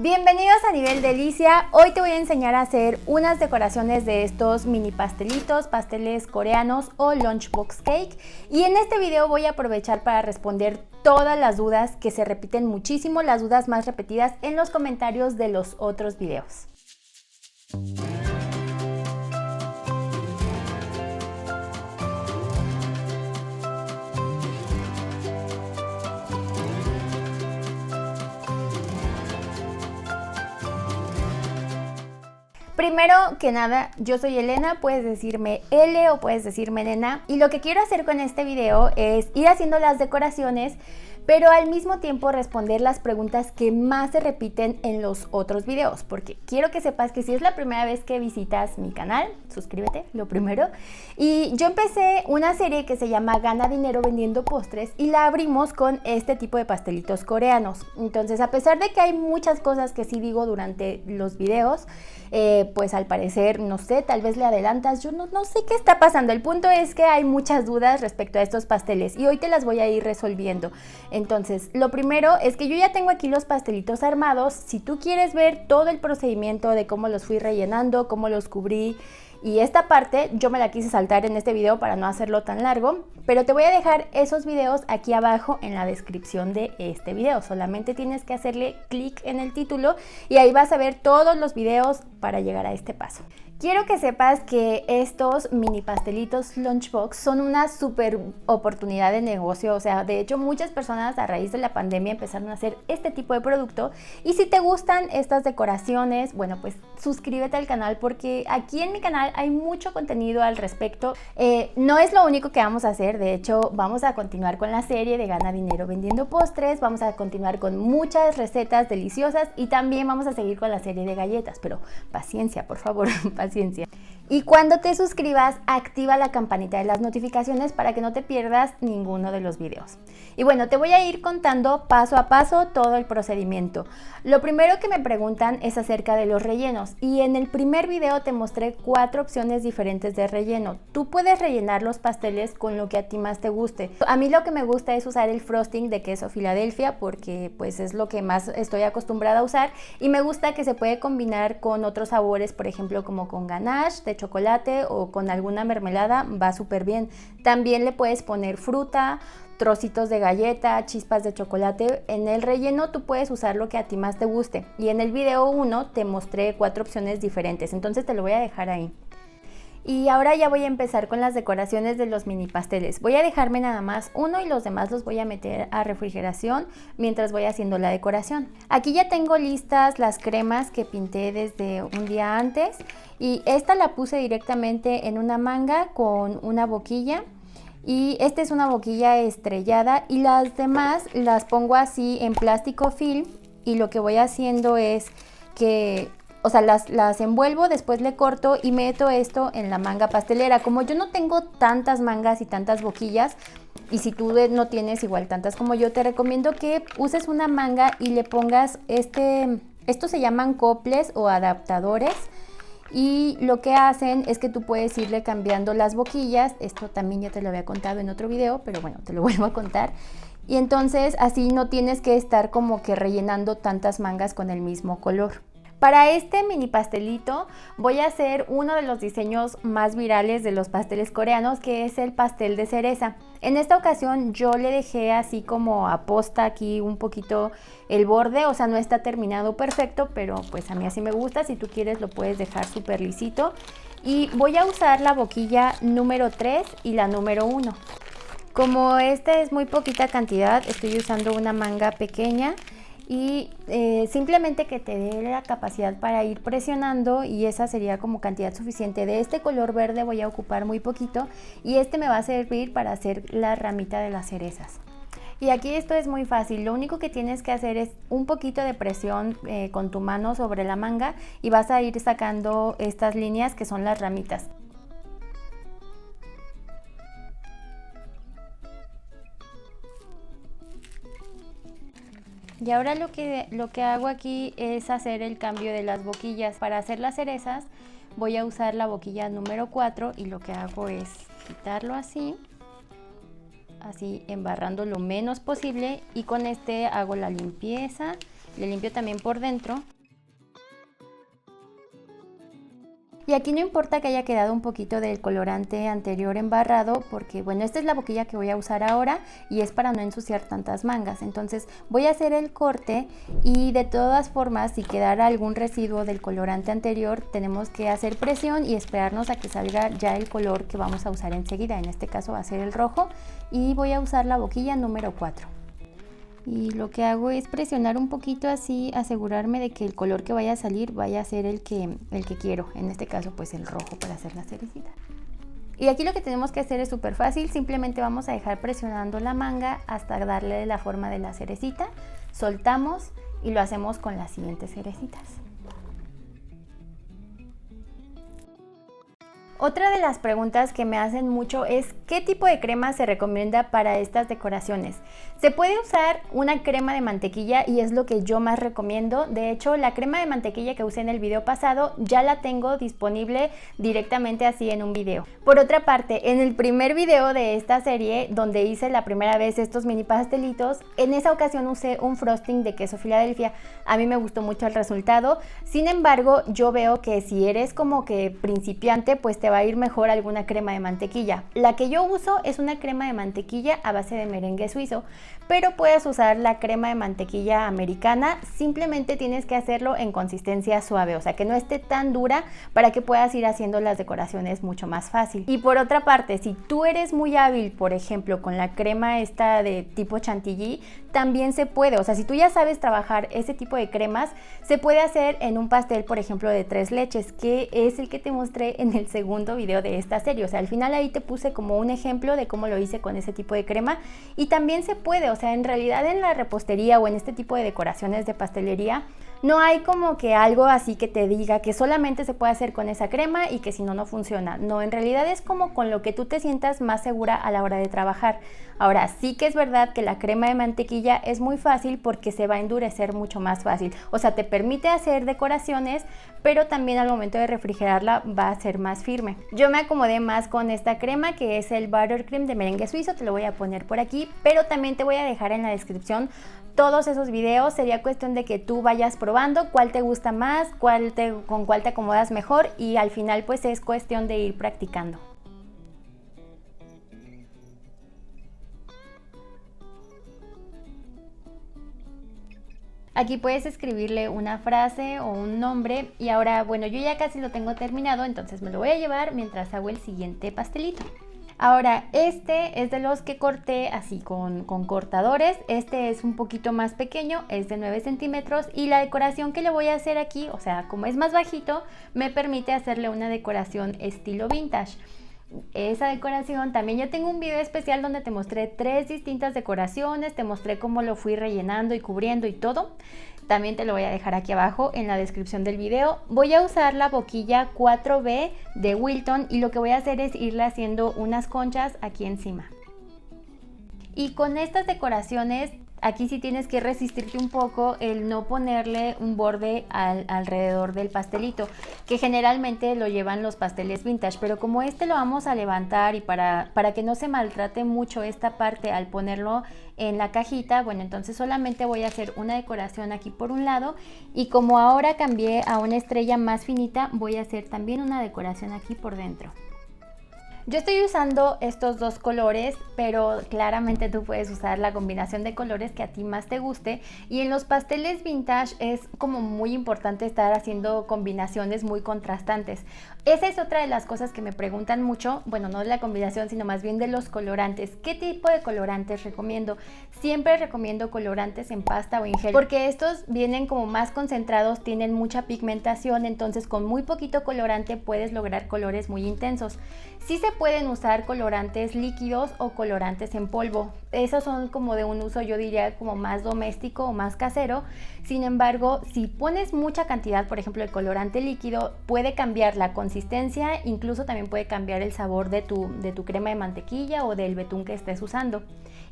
Bienvenidos a Nivel Delicia. Hoy te voy a enseñar a hacer unas decoraciones de estos mini pastelitos, pasteles coreanos o lunchbox cake. Y en este video voy a aprovechar para responder todas las dudas que se repiten muchísimo, las dudas más repetidas en los comentarios de los otros videos. Primero que nada, yo soy Elena, puedes decirme L o puedes decirme Nena, y lo que quiero hacer con este video es ir haciendo las decoraciones, pero al mismo tiempo responder las preguntas que más se repiten en los otros videos, porque quiero que sepas que si es la primera vez que visitas mi canal, suscríbete, lo primero. Y yo empecé una serie que se llama Gana Dinero Vendiendo Postres y la abrimos con este tipo de pastelitos coreanos. Entonces, a pesar de que hay muchas cosas que sí digo durante los videos, pues al parecer, no sé, tal vez le adelantas, yo no sé qué está pasando. El punto es que hay muchas dudas respecto a estos pasteles y hoy te las voy a ir resolviendo. Entonces, lo primero es que yo ya tengo aquí los pastelitos armados. Si tú quieres ver todo el procedimiento de cómo los fui rellenando, cómo los cubrí, y esta parte yo me la quise saltar en este video para no hacerlo tan largo, pero te voy a dejar esos videos aquí abajo en la descripción de este video. Solamente tienes que hacerle clic en el título y ahí vas a ver todos los videos para llegar a este paso. Quiero que sepas que estos mini pastelitos lunchbox son una súper oportunidad de negocio. O sea, de hecho muchas personas a raíz de la pandemia empezaron a hacer este tipo de producto. Y si te gustan estas decoraciones, bueno, pues suscríbete al canal porque aquí en mi canal hay mucho contenido al respecto. No es lo único que vamos a hacer. De hecho, vamos a continuar con la serie de Gana Dinero Vendiendo Postres. Vamos a continuar con muchas recetas deliciosas y también vamos a seguir con la serie de galletas. Pero paciencia, por favor, paciencia. Y cuando te suscribas, activa la campanita de las notificaciones para que no te pierdas ninguno de los videos. Y bueno, te voy a ir contando paso a paso todo el procedimiento. Lo primero que me preguntan es acerca de los rellenos y en el primer video te mostré 4 opciones diferentes de relleno. Tú puedes rellenar los pasteles con lo que a ti más te guste. A mí lo que me gusta es usar el frosting de queso Filadelfia porque pues es lo que más estoy acostumbrada a usar y me gusta que se puede combinar con otros sabores, por ejemplo como con ganache de chocolate o con alguna mermelada, va súper bien. También le puedes poner fruta, trocitos de galleta, chispas de chocolate. En el relleno tú puedes usar lo que a ti más te guste y en el video 1 te mostré 4 opciones diferentes, entonces te lo voy a dejar ahí. Y ahora ya voy a empezar con las decoraciones de los mini pasteles. Voy a dejarme nada más uno y los demás los voy a meter a refrigeración mientras voy haciendo la decoración. Aquí ya tengo listas las cremas que pinté desde un día antes y esta la puse directamente en una manga con una boquilla. Y esta es una boquilla estrellada y las demás las pongo así en plástico film y lo que voy haciendo es que, o sea, las envuelvo, después le corto y meto esto en la manga pastelera. Como yo no tengo tantas mangas y tantas boquillas, y si tú no tienes igual tantas como yo, te recomiendo que uses una manga y le pongas estos se llaman coples o adaptadores. Y lo que hacen es que tú puedes irle cambiando las boquillas. Esto también ya te lo había contado en otro video, pero bueno, te lo vuelvo a contar. Y entonces así no tienes que estar como que rellenando tantas mangas con el mismo color. Para este mini pastelito voy a hacer uno de los diseños más virales de los pasteles coreanos, que es el pastel de cereza. En esta ocasión yo le dejé así como a posta aquí un poquito el borde, o sea, no está terminado perfecto, pero pues a mí así me gusta. Si tú quieres lo puedes dejar súper lisito. Y voy a usar la boquilla número 3 y la número 1. Como esta es muy poquita cantidad, estoy usando una manga pequeña. Y simplemente que te dé la capacidad para ir presionando y esa sería como cantidad suficiente. De este color verde voy a ocupar muy poquito y este me va a servir para hacer la ramita de las cerezas. Y aquí esto es muy fácil, lo único que tienes que hacer es un poquito de presión con tu mano sobre la manga y vas a ir sacando estas líneas que son las ramitas. Y ahora lo que hago aquí es hacer el cambio de las boquillas. Para hacer las cerezas voy a usar la boquilla número 4 y lo que hago es quitarlo así embarrando lo menos posible y con este hago la limpieza Le limpio también por dentro. Y aquí no importa que haya quedado un poquito del colorante anterior embarrado, porque bueno, esta es la boquilla que voy a usar ahora y es para no ensuciar tantas mangas. Entonces voy a hacer el corte y de todas formas, si quedara algún residuo del colorante anterior, tenemos que hacer presión y esperarnos a que salga ya el color que vamos a usar enseguida. En este caso va a ser el rojo y voy a usar la boquilla número 4. Y lo que hago es presionar un poquito así, asegurarme de que el color que vaya a salir vaya a ser el que quiero. En este caso pues el rojo para hacer la cerecita. Y aquí lo que tenemos que hacer es súper fácil, simplemente vamos a dejar presionando la manga hasta darle la forma de la cerecita. Soltamos y lo hacemos con las siguientes cerecitas. Otra de las preguntas que me hacen mucho es ¿qué tipo de crema se recomienda para estas decoraciones? Se puede usar una crema de mantequilla y es lo que yo más recomiendo. De hecho, la crema de mantequilla que usé en el video pasado ya la tengo disponible directamente así en un video. Por otra parte, en el primer video de esta serie, donde hice la primera vez estos mini pastelitos, en esa ocasión usé un frosting de queso Filadelfia. A mí me gustó mucho el resultado. Sin embargo, yo veo que si eres como que principiante, pues te va a ir mejor alguna crema de mantequilla. La que yo uso es una crema de mantequilla a base de merengue suizo, pero puedes usar la crema de mantequilla americana. Simplemente tienes que hacerlo en consistencia suave, o sea que no esté tan dura para que puedas ir haciendo las decoraciones mucho más fácil. Y por otra parte, si tú eres muy hábil, por ejemplo, con la crema esta de tipo chantilly, también se puede, o sea, si tú ya sabes trabajar ese tipo de cremas, se puede hacer en un pastel, por ejemplo, de 3 leches, que es el que te mostré en el segundo video de esta serie. O sea, al final ahí te puse como un ejemplo de cómo lo hice con ese tipo de crema y también se puede, o sea, en realidad en la repostería o en este tipo de decoraciones de pastelería no hay como que algo así que te diga que solamente se puede hacer con esa crema y que si no, no funciona. No, en realidad es como con lo que tú te sientas más segura a la hora de trabajar. Ahora, sí que es verdad que la crema de mantequilla es muy fácil porque se va a endurecer mucho más fácil. O sea, te permite hacer decoraciones, pero también al momento de refrigerarla va a ser más firme. Yo me acomodé más con esta crema que es el Buttercream de merengue suizo, te lo voy a poner por aquí, pero también te voy a dejar en la descripción todos esos videos. Sería cuestión de que tú vayas probando cuál te gusta más, con cuál te acomodas mejor y al final pues es cuestión de ir practicando. Aquí puedes escribirle una frase o un nombre y ahora, bueno, yo ya casi lo tengo terminado, entonces me lo voy a llevar mientras hago el siguiente pastelito. Ahora, este es de los que corté así con cortadores. Este es un poquito más pequeño, es de 9 centímetros y la decoración que le voy a hacer aquí, o sea, como es más bajito, me permite hacerle una decoración estilo vintage. Esa decoración, también ya tengo un video especial donde te mostré 3 distintas decoraciones, te mostré cómo lo fui rellenando y cubriendo y todo. También te lo voy a dejar aquí abajo en la descripción del video. Voy a usar la boquilla 4B de Wilton y lo que voy a hacer es irle haciendo unas conchas aquí encima. Y con estas decoraciones, aquí sí tienes que resistirte un poco el no ponerle un borde alrededor del pastelito, que generalmente lo llevan los pasteles vintage, pero como este lo vamos a levantar y para que no se maltrate mucho esta parte al ponerlo en la cajita, bueno, entonces solamente voy a hacer una decoración aquí por un lado y como ahora cambié a una estrella más finita, voy a hacer también una decoración aquí por dentro. Yo estoy usando estos dos colores, pero claramente tú puedes usar la combinación de colores que a ti más te guste. Y en los pasteles vintage es como muy importante estar haciendo combinaciones muy contrastantes. Esa es otra de las cosas que me preguntan mucho, bueno, no de la combinación, sino más bien de los colorantes. ¿Qué tipo de colorantes recomiendo? Siempre recomiendo colorantes en pasta o en gel, porque estos vienen como más concentrados, tienen mucha pigmentación, entonces con muy poquito colorante puedes lograr colores muy intensos. Sí se pueden usar colorantes líquidos o colorantes en polvo. Esos son como de un uso, yo diría, como más doméstico o más casero. Sin embargo, si pones mucha cantidad, por ejemplo, de colorante líquido, puede cambiar la consistencia, incluso también puede cambiar el sabor de tu crema de mantequilla o del betún que estés usando.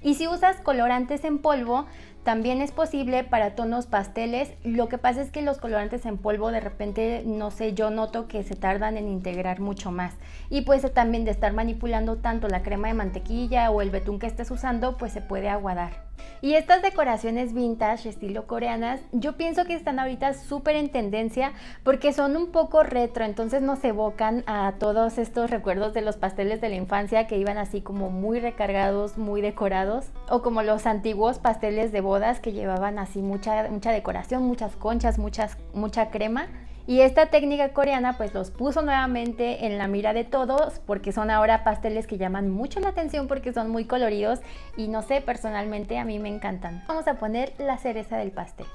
Y si usas colorantes en polvo, también es posible para tonos pasteles. Lo que pasa es que los colorantes en polvo de repente, no sé, yo noto que se tardan en integrar mucho más. Y pues también de estar manipulando tanto la crema de mantequilla o el betún que estés usando, enfriando pues se puede aguadar. Y estas decoraciones vintage estilo coreanas, yo pienso que están ahorita súper en tendencia porque son un poco retro, entonces nos evocan a todos estos recuerdos de los pasteles de la infancia que iban así como muy recargados, muy decorados, o como los antiguos pasteles de bodas que llevaban así mucha decoración, muchas conchas, mucha crema. Y esta técnica coreana pues los puso nuevamente en la mira de todos porque son ahora pasteles que llaman mucho la atención porque son muy coloridos y no sé, personalmente a mí me encantan. Vamos a poner la cereza del pastel.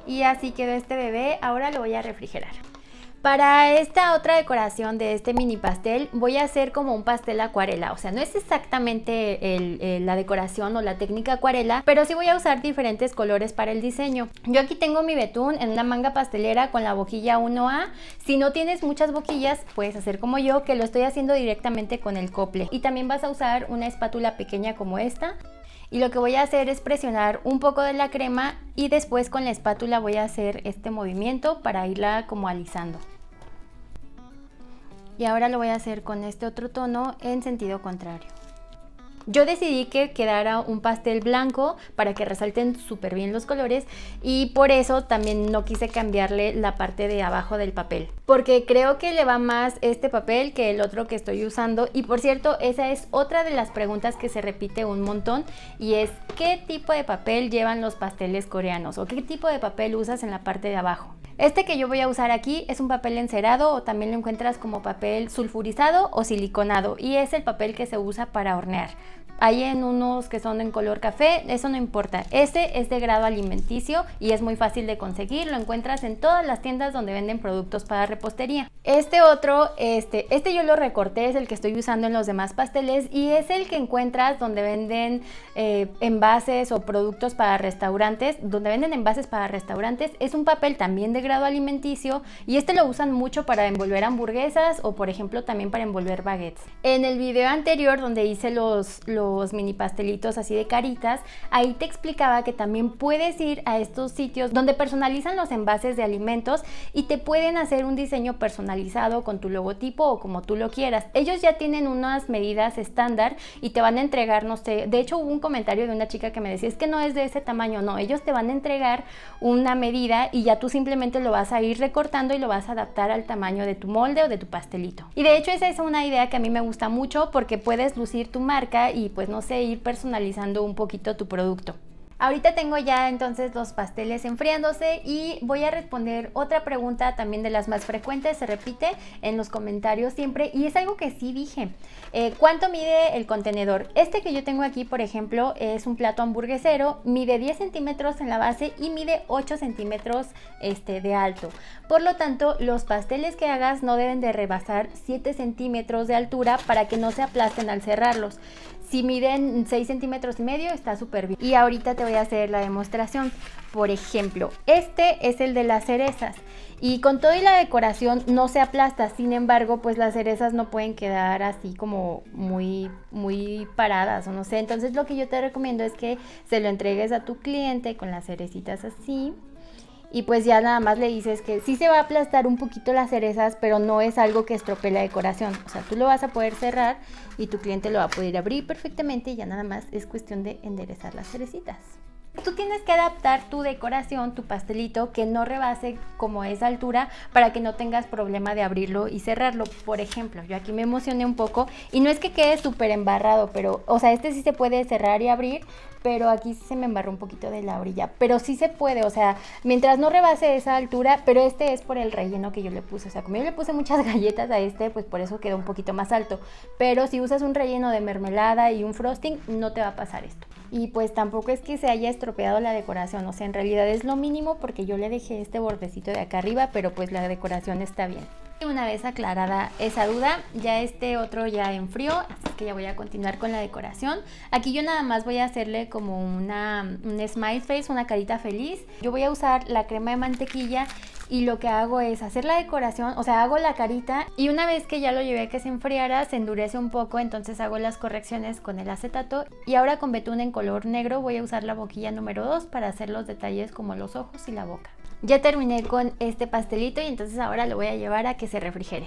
Y así quedó este bebé, ahora lo voy a refrigerar. Para esta otra decoración de este mini pastel voy a hacer como un pastel acuarela, o sea, no es exactamente la decoración o la técnica acuarela, pero sí voy a usar diferentes colores para el diseño. Yo aquí tengo mi betún en una manga pastelera con la boquilla 1A. Si no tienes muchas boquillas, puedes hacer como yo, que lo estoy haciendo directamente con el cople. Y también vas a usar una espátula pequeña como esta. Y lo que voy a hacer es presionar un poco de la crema y después con la espátula voy a hacer este movimiento para irla como alisando. Y ahora lo voy a hacer con este otro tono en sentido contrario. Yo decidí que quedara un pastel blanco para que resalten súper bien los colores y por eso también no quise cambiarle la parte de abajo del papel. Porque creo que le va más este papel que el otro que estoy usando. Y por cierto, esa es otra de las preguntas que se repite un montón y es ¿qué tipo de papel llevan los pasteles coreanos? ¿O qué tipo de papel usas en la parte de abajo? Este que yo voy a usar aquí es un papel encerado o también lo encuentras como papel sulfurizado o siliconado y es el papel que se usa para hornear. Hay en unos que son en color café, eso no importa. Este es de grado alimenticio y es muy fácil de conseguir, lo encuentras en todas las tiendas donde venden productos para repostería. Este otro, este yo lo recorté, es el que estoy usando en los demás pasteles y es el que encuentras donde venden envases o productos para restaurantes, donde venden envases para restaurantes. Es un papel también de grado alimenticio y este lo usan mucho para envolver hamburguesas o por ejemplo también para envolver baguettes. En el video anterior donde hice los mini pastelitos así de caritas, ahí te explicaba que también puedes ir a estos sitios donde personalizan los envases de alimentos y te pueden hacer un diseño personalizado con tu logotipo o como tú lo quieras. Ellos ya tienen unas medidas estándar y te van a entregar, no sé, de hecho hubo un comentario de una chica que me decía, es que no es de ese tamaño, no, ellos te van a entregar una medida y ya tú simplemente lo vas a ir recortando y lo vas a adaptar al tamaño de tu molde o de tu pastelito. Y de hecho esa es una idea que a mí me gusta mucho porque puedes lucir tu marca y pues no sé, ir personalizando un poquito tu producto. Ahorita tengo ya entonces los pasteles enfriándose y voy a responder otra pregunta también de las más frecuentes, se repite en los comentarios siempre y es algo que sí dije. ¿Cuánto mide el contenedor? Este que yo tengo aquí, por ejemplo, es un plato hamburguesero, mide 10 centímetros en la base y mide 8 centímetros de alto. Por lo tanto, los pasteles que hagas no deben de rebasar 7 centímetros de altura para que no se aplasten al cerrarlos. Si miden 6 centímetros y medio está súper bien. Y ahorita te voy a hacer la demostración. Por ejemplo, este es el de las cerezas. Y con todo y la decoración no se aplasta. Sin embargo, pues las cerezas no pueden quedar así como muy paradas o no sé. Entonces lo que yo te recomiendo es que se lo entregues a tu cliente con las cerecitas así. Y pues ya nada más le dices que sí se va a aplastar un poquito las cerezas, pero no es algo que estropee la decoración. O sea, tú lo vas a poder cerrar y tu cliente lo va a poder abrir perfectamente y ya nada más es cuestión de enderezar las cerecitas. Tú tienes que adaptar tu decoración, tu pastelito, que no rebase como esa altura para que no tengas problema de abrirlo y cerrarlo. Por ejemplo, yo aquí me emocioné un poco y no es que quede súper embarrado, pero, o sea, este sí se puede cerrar y abrir, pero aquí se me embarró un poquito de la orilla. Pero sí se puede, o sea, mientras no rebase esa altura, pero este es por el relleno que yo le puse. O sea, como yo le puse muchas galletas a pues por eso quedó un poquito más alto. Pero si usas un relleno de mermelada y un frosting, no te va a pasar esto. Y pues tampoco es que se haya estropeado la decoración, o sea, en realidad es lo mínimo porque yo le dejé este bordecito de acá arriba, pero pues la decoración está bien. Y una vez aclarada esa duda, ya este otro ya enfrió, así que ya voy a continuar con la decoración. Aquí yo nada más voy a hacerle como un smile face, una carita feliz. Yo voy a usar la crema de mantequilla y lo que hago es hacer la decoración, o sea, hago la carita y una vez que ya lo llevé a que se enfriara, se endurece un poco, entonces hago las correcciones con el acetato y ahora con betún en color negro voy a usar la boquilla número 2 para hacer los detalles como los ojos y la boca. Ya terminé con este pastelito y entonces ahora lo voy a llevar a que se refrigere.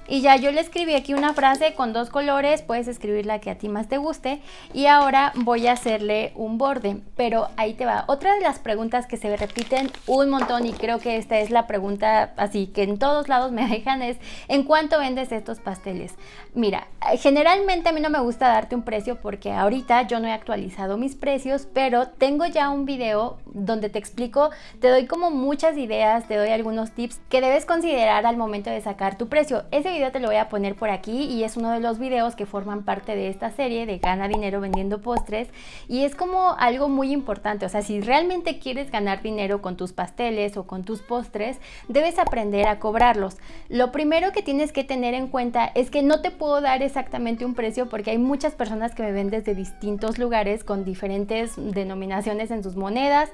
Y ya yo le escribí aquí una frase con 2 colores, puedes escribir la que a ti más te guste. Y ahora voy a hacerle un borde, pero ahí te va. Otra de las preguntas que se repiten un montón, y creo que esta es la pregunta así que en todos lados me dejan, es ¿en cuánto vendes estos pasteles? Mira, generalmente a mí no me gusta darte un precio porque ahorita yo no he actualizado mis precios, pero tengo ya un video donde te explico, te doy como muchas ideas, te doy algunos tips que debes considerar al momento de sacar tu precio. Ese video te lo voy a poner por aquí y es uno de los videos que forman parte de esta serie de Gana Dinero Vendiendo Postres, y es como algo muy importante. O sea, si realmente quieres ganar dinero con tus pasteles o con tus postres, debes aprender a cobrarlos. Lo primero que tienes que tener en cuenta es que no te puedo dar exactamente un precio porque hay muchas personas que me ven desde distintos lugares con diferentes denominaciones en sus monedas,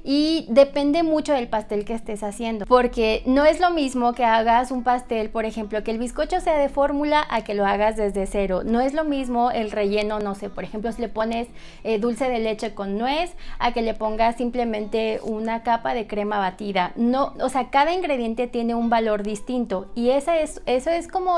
y depende mucho del pastel que estés haciendo, porque no es lo mismo que hagas un pastel, por ejemplo, que el bizcocho sea de fórmula a que lo hagas desde cero. No es lo mismo el relleno, no sé, por ejemplo, si le pones dulce de leche con nuez a que le pongas simplemente una capa de crema batida. No, o sea, cada ingrediente tiene un valor distinto, y eso es como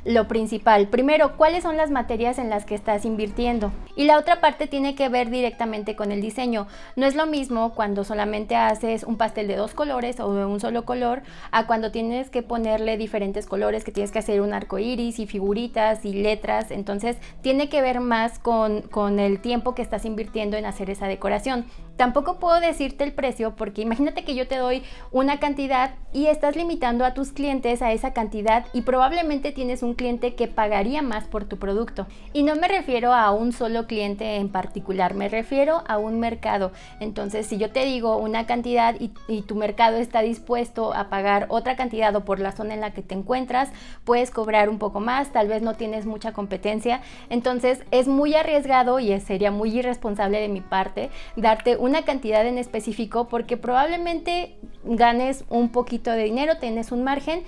lo principal. Primero, ¿cuáles son las materias en las que estás invirtiendo? Y la otra parte tiene que ver directamente con el diseño. No es lo mismo cuando solamente haces un pastel de 2 colores o de un solo color, a cuando tienes que ponerle diferentes colores, que tienes que hacer un arco iris y figuritas y letras. Entonces tiene que ver más con el tiempo que estás invirtiendo en hacer esa decoración. Tampoco puedo decirte el precio porque imagínate que yo te doy una cantidad y estás limitando a tus clientes a esa cantidad, y probablemente tienes un cliente que pagaría más por tu producto. Y no me refiero a un solo cliente en particular, me refiero a un mercado. Entonces, si yo te digo una cantidad y tu mercado está dispuesto a pagar otra cantidad, o por la zona en la que te encuentras puedes cobrar un poco más, tal vez no tienes mucha competencia, entonces es muy arriesgado y sería muy irresponsable de mi parte darte una cantidad en específico, porque probablemente ganes un poquito de dinero, tienes un margen,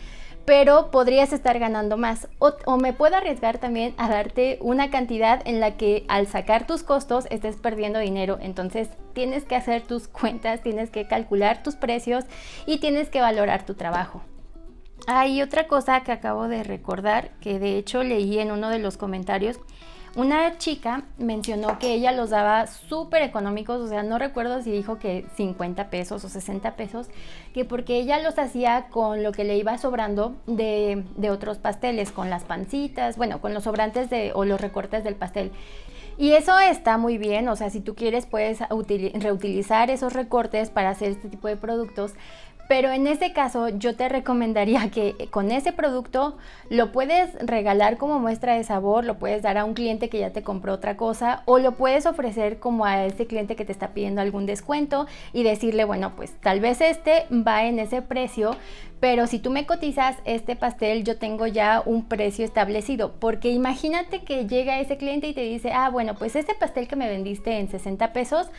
pero podrías estar ganando más, o me puedo arriesgar también a darte una cantidad en la que al sacar tus costos estés perdiendo dinero. Entonces tienes que hacer tus cuentas, tienes que calcular tus precios y tienes que valorar tu trabajo. Hay otra cosa que acabo de recordar, que de hecho leí en uno de los comentarios. Una chica mencionó que ella los daba súper económicos, o sea, no recuerdo si dijo que 50 pesos o 60 pesos, que porque ella los hacía con lo que le iba sobrando de otros pasteles, con las pancitas, bueno, con los sobrantes o los recortes del pastel. Y eso está muy bien, o sea, si tú quieres puedes reutilizar esos recortes para hacer este tipo de productos. Pero en ese caso yo te recomendaría que con ese producto lo puedes regalar como muestra de sabor, lo puedes dar a un cliente que ya te compró otra cosa, o lo puedes ofrecer como a ese cliente que te está pidiendo algún descuento y decirle, bueno, pues tal vez este va en ese precio, pero si tú me cotizas este pastel yo tengo ya un precio establecido. Porque imagínate que llega ese cliente y te dice, bueno, pues este pastel que me vendiste en 60 pesos,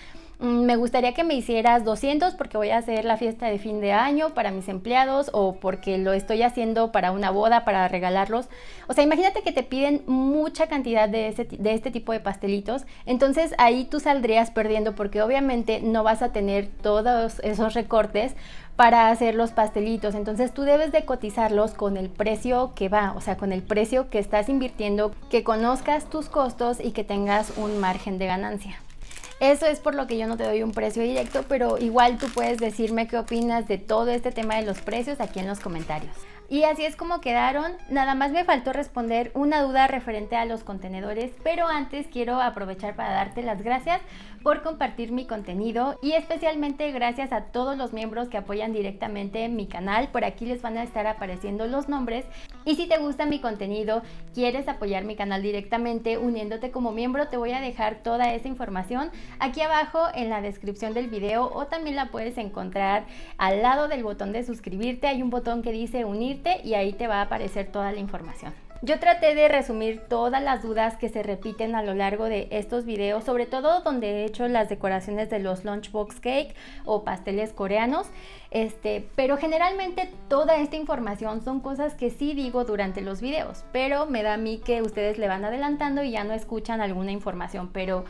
me gustaría que me hicieras 200 porque voy a hacer la fiesta de fin de año para mis empleados, o porque lo estoy haciendo para una boda, para regalarlos. O sea, imagínate que te piden mucha cantidad de este tipo de pastelitos. Entonces ahí tú saldrías perdiendo, porque obviamente no vas a tener todos esos recortes para hacer los pastelitos. Entonces tú debes de cotizarlos con el precio que va, o sea, con el precio que estás invirtiendo, que conozcas tus costos y que tengas un margen de ganancia. Eso es por lo que yo no te doy un precio directo, pero igual tú puedes decirme qué opinas de todo este tema de los precios aquí en los comentarios. Y así es como quedaron. Nada más me faltó responder una duda referente a los contenedores, pero antes quiero aprovechar para darte las gracias por compartir mi contenido, y especialmente gracias a todos los miembros que apoyan directamente mi canal. Por aquí les van a estar apareciendo los nombres, y si te gusta mi contenido, quieres apoyar mi canal directamente uniéndote como miembro, te voy a dejar toda esa información aquí abajo en la descripción del video, o también la puedes encontrar al lado del botón de suscribirte. Hay un botón que dice unirte y ahí te va a aparecer toda la información. Yo traté de resumir todas las dudas que se repiten a lo largo de estos videos, sobre todo donde he hecho las decoraciones de los lunchbox cake o pasteles coreanos, pero generalmente toda esta información son cosas que sí digo durante los videos, pero me da a mí que ustedes le van adelantando y ya no escuchan alguna información. Pero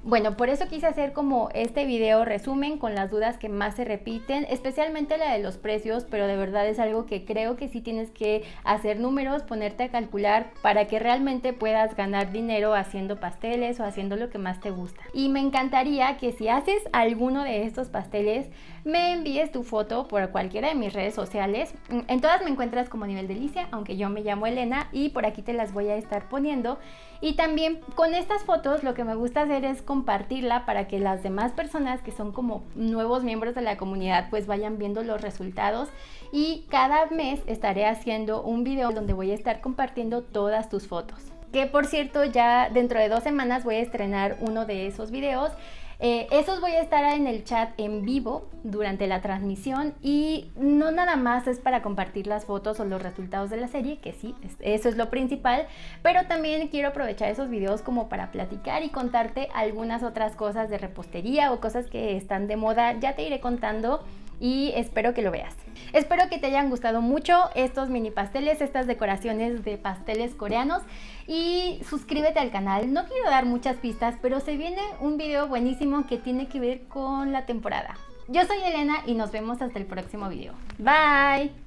Bueno, por eso quise hacer como este video resumen con las dudas que más se repiten, especialmente la de los precios, pero de verdad es algo que creo que sí tienes que hacer números, ponerte a calcular para que realmente puedas ganar dinero haciendo pasteles o haciendo lo que más te gusta. Y me encantaría que si haces alguno de estos pasteles, me envíes tu foto por cualquiera de mis redes sociales. En todas me encuentras como Nivel Delicia, aunque yo me llamo Elena, y por aquí te las voy a estar poniendo. Y también con estas fotos lo que me gusta hacer es compartirla para que las demás personas que son como nuevos miembros de la comunidad pues vayan viendo los resultados, y cada mes estaré haciendo un video donde voy a estar compartiendo todas tus fotos. Que por cierto, ya dentro de 2 semanas voy a estrenar uno de esos videos. Esos voy a estar en el chat en vivo durante la transmisión, y no nada más es para compartir las fotos o los resultados de la serie, que sí, eso es lo principal, pero también quiero aprovechar esos videos como para platicar y contarte algunas otras cosas de repostería o cosas que están de moda. Ya te iré contando y espero que lo veas. Espero que te hayan gustado mucho estos mini pasteles, estas decoraciones de pasteles coreanos, y suscríbete al canal. No quiero dar muchas pistas, pero se viene un video buenísimo que tiene que ver con la temporada. Yo soy Elena y nos vemos hasta el próximo video. Bye.